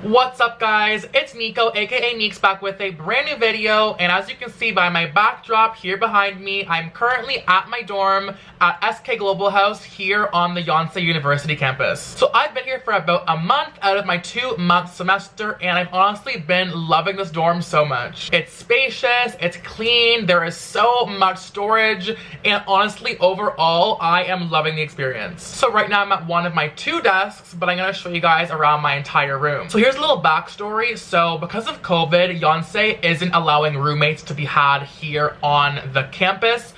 What's up guys, it's Nico aka Neeks back with a brand new video, and as you can see by my backdrop here behind me, I'm currently at my dorm at SK Global House here on the Yonsei University campus. So I've been here for about a month out of my 2-month semester, and I've honestly been loving this dorm so much. It's spacious, it's clean, there is so much storage, and honestly overall I am loving the experience. So right now I'm at one of my 2 desks, but I'm going to show you guys around my entire room. So here's a little backstory. So because of COVID, Yonsei isn't allowing roommates to be had here on the campus,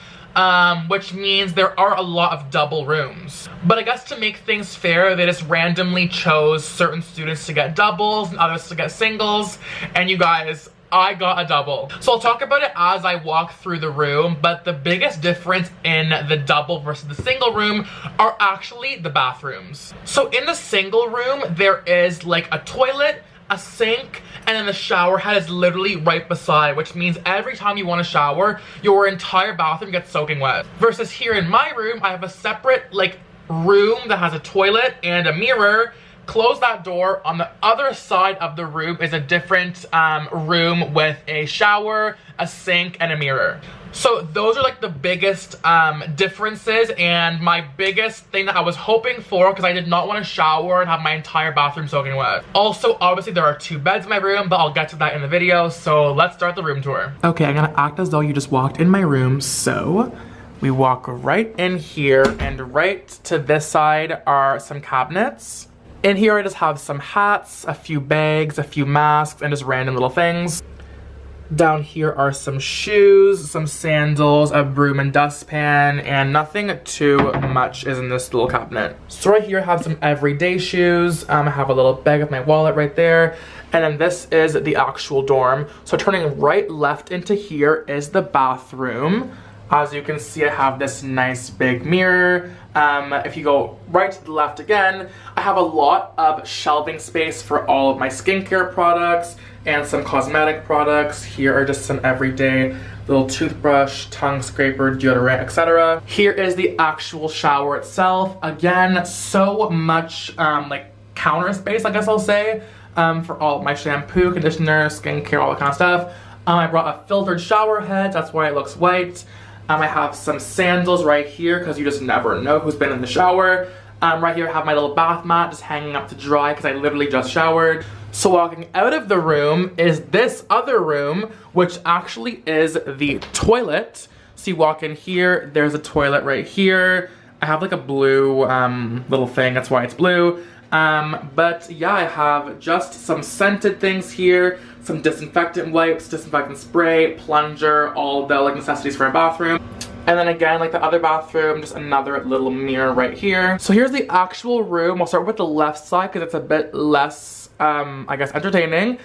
which means there are a lot of double rooms. But I guess to make things fair, they just randomly chose certain students to get doubles and others to get singles, and you guys, I got a double. So I'll talk about it as I walk through the room, but the biggest difference in the double versus the single room are actually the bathrooms. So in the single room, there is like a toilet, a sink, and then the shower head is literally right beside, which means every time you want to shower, your entire bathroom gets soaking wet. Versus here in my room, I have a separate like room that has a toilet and a mirror. Close that door. On the other side of the room is a different room with a shower, a sink, and a mirror. So those are like the biggest differences, and my biggest thing that I was hoping for, because I did not want to shower and have my entire bathroom soaking wet. Also, obviously there are 2 beds in my room, but I'll get to that in the video, so let's start the room tour. Okay, I'm gonna act as though you just walked in my room, so we walk right in here, and right to this side are some cabinets. In here I just have some hats, a few bags, a few masks, and just random little things. Down here are some shoes, some sandals, a broom and dustpan, and nothing too much is in this little cabinet. So right here I have some everyday shoes. I have a little bag with my wallet right there. And then this is the actual dorm. So turning right left into here is the bathroom. As you can see, I have this nice big mirror. If you go right to the left again, I have a lot of shelving space for all of my skincare products and some cosmetic products. Here are just some everyday little toothbrush, tongue scraper, deodorant, etc. Here is the actual shower itself. Again, so much like counter space, I guess I'll say, for all of my shampoo, conditioner, skincare, all that kind of stuff. I brought a filtered shower head, that's why it looks white. I have some sandals right here because you just never know who's been in the shower. Right here I have my little bath mat just hanging up to dry because I literally just showered. So walking out of the room is this other room, which actually is the toilet. So you walk in here, there's a toilet right here. I have like a blue little thing, that's why it's blue. But yeah, I have just some scented things here, some disinfectant wipes, disinfectant spray, plunger, all the like necessities for a bathroom. And then again, like the other bathroom, just another little mirror right here. So here's the actual room. I'll start with the left side because it's a bit less, I guess, entertaining.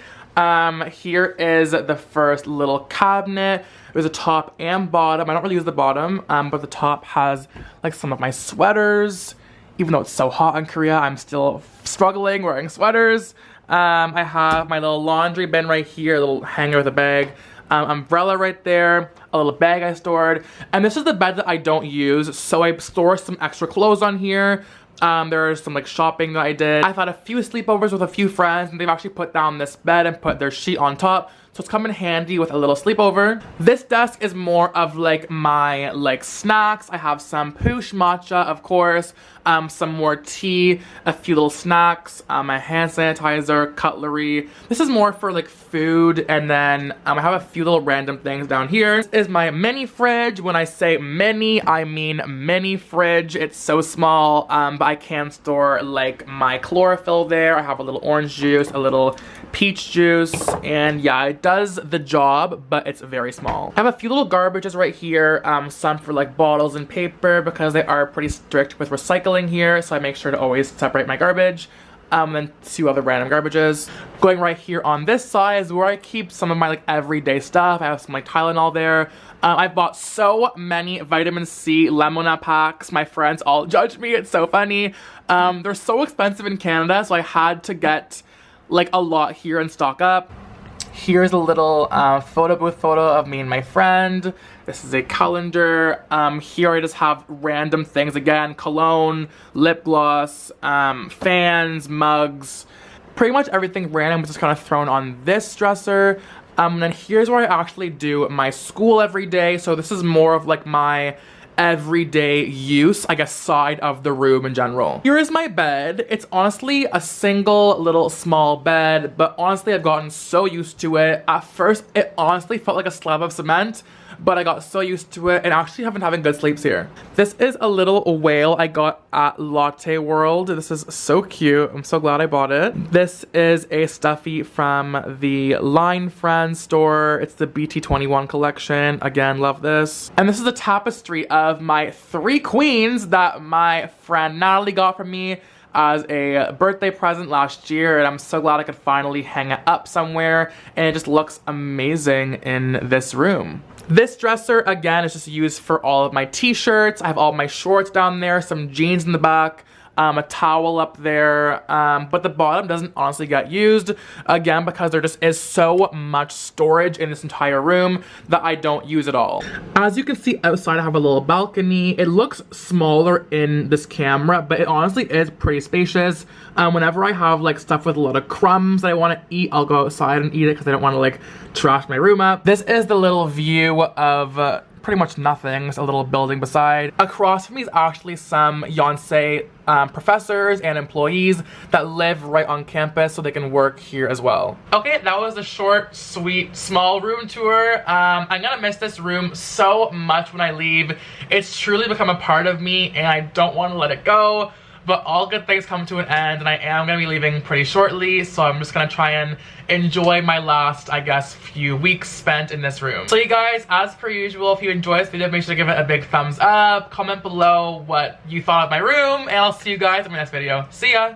Here is the first little cabinet. There's a top and bottom. I don't really use the bottom, but the top has like some of my sweaters. Even though it's so hot in Korea, I'm still struggling wearing sweaters. I have my little laundry bin right here, a little hanger with a bag, umbrella right there, a little bag I stored. And this is the bed that I don't use, so I store some extra clothes on here. There's some like shopping that I did. I've had a few sleepovers with a few friends, and they've actually put down this bed and put their sheet on top. So it's come in handy with a little sleepover. This desk is more of like my like snacks. I have some poosh matcha, of course, some more tea, a few little snacks, my hand sanitizer, cutlery. This is more for like food, and then I have a few little random things down here. This is my mini fridge. When I say mini, I mean mini fridge. It's so small, but I can store like my chlorophyll there. I have a little orange juice, a little peach juice, and yeah, it does the job, but it's very small. I have a few little garbages right here, some for like bottles and paper because they are pretty strict with recycling here, so I make sure to always separate my garbage. And 2 other random garbages. Going right here on this side is where I keep some of my like everyday stuff. I have some like Tylenol there. I've bought so many vitamin C Lemona packs. My friends all judge me, it's so funny. They're so expensive in Canada, so I had to get like a lot here and stock up. Here's a little photo booth photo of me and my friend. This is a calendar. Here I just have random things again, cologne, lip gloss, fans, mugs. Pretty much everything random was just kind of thrown on this dresser. And then here's where I actually do my school every day. So this is more of like my everyday use, I guess, side of the room in general. Here is my bed. It's honestly a single little small bed, but honestly I've gotten so used to it. At first it honestly felt like a slab of cement, but I got so used to it and actually have been having good sleeps here. This is a little whale I got at Latte World. This is so cute. I'm so glad I bought it. This is a stuffy from the Line Friends store. It's the BT21 collection. Again, love this. And this is a tapestry of my 3 queens that my friend Natalie got for me as a birthday present last year, and I'm so glad I could finally hang it up somewhere, and it just looks amazing in this room. This dresser, again, is just used for all of my t-shirts. I have all my shorts down there, some jeans in the back, a towel up there, but the bottom doesn't honestly get used, again, because there just is so much storage in this entire room that I don't use at all. As you can see outside, I have a little balcony. It looks smaller in this camera, but it honestly is pretty spacious. Whenever I have like stuff with a lot of crumbs that I want to eat, I'll go outside and eat it because I don't want to like trash my room up. This is the little view of pretty much nothing, just a little building beside. Across from me is actually some Yonsei professors and employees that live right on campus, so they can work here as well. Okay, that was a short, sweet, small room tour. I'm gonna miss this room so much when I leave. It's truly become a part of me and I don't want to let it go. But all good things come to an end, and I am going to be leaving pretty shortly, so I'm just going to try and enjoy my last, I guess, few weeks spent in this room. So you guys, as per usual, if you enjoyed this video, make sure to give it a big thumbs up, comment below what you thought of my room, and I'll see you guys in my next video. See ya!